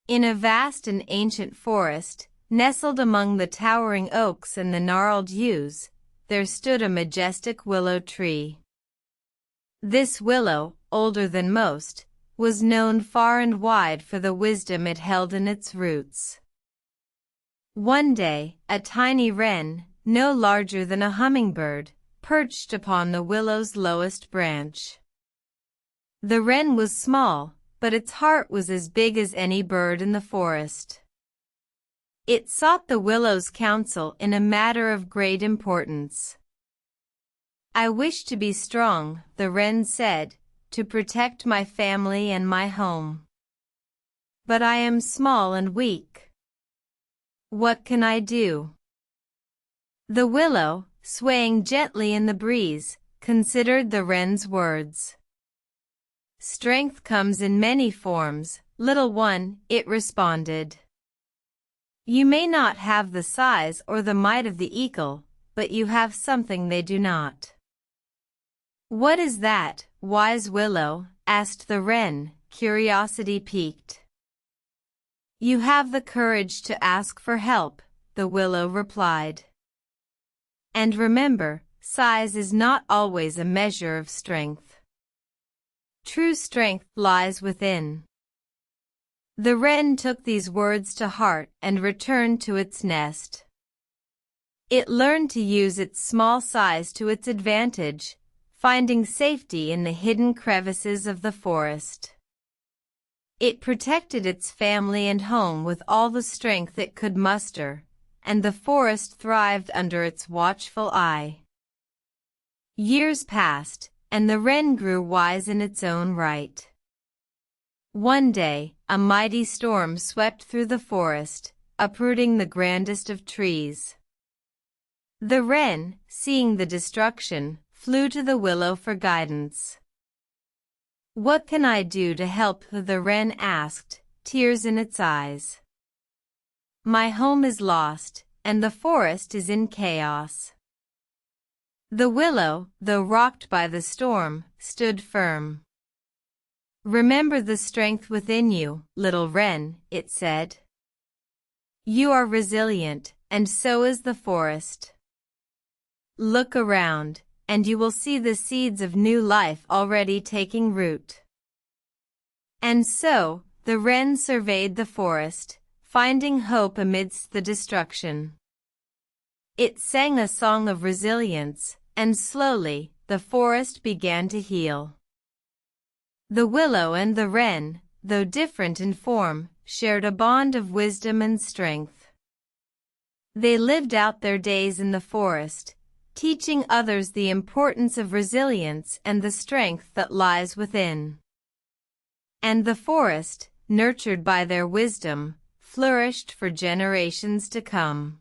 In a vast and ancient forest, nestled among the towering oaks and the gnarled yews, there stood a majestic willow tree. This willow, older than most, was known far and wide for the wisdom it held in its roots. One day, a tiny wren, no larger than a hummingbird, perched upon the willow's lowest branch. The wren was small, but its heart was as big as any bird in the forest. It sought the willow's counsel in a matter of great importance. "I wish to be strong," the wren said, "to protect my family and my home. But I am small and weak. What can I do?" The willow, swaying gently in the breeze, considered the wren's words. "Strength comes in many forms, little one," it responded. "You may not have the size or the might of the eagle, but you have something they do not." "What is that, wise willow?" asked the wren, curiosity piqued. "You have the courage to ask for help," the willow replied. "And remember, size is not always a measure of strength. True strength lies within." The wren took these words to heart and returned to its nest. It learned to use its small size to its advantage, finding safety in the hidden crevices of the forest. It protected its family and home with all the strength it could muster, and the forest thrived under its watchful eye. Years passed, and the wren grew wise in its own right. One day, a mighty storm swept through the forest, uprooting the grandest of trees. The wren, seeing the destruction, flew to the willow for guidance. "What can I do to help?" the wren asked, tears in its eyes. "My home is lost, and the forest is in chaos." The willow, though rocked by the storm, stood firm. "Remember the strength within you, little wren," it said. "You are resilient, and so is the forest. Look around, and you will see the seeds of new life already taking root." And so, the wren surveyed the forest, finding hope amidst the destruction. It sang a song of resilience, and slowly, the forest began to heal. The willow and the wren, though different in form, shared a bond of wisdom and strength. They lived out their days in the forest, teaching others the importance of resilience and the strength that lies within. And the forest, nurtured by their wisdom, flourished for generations to come.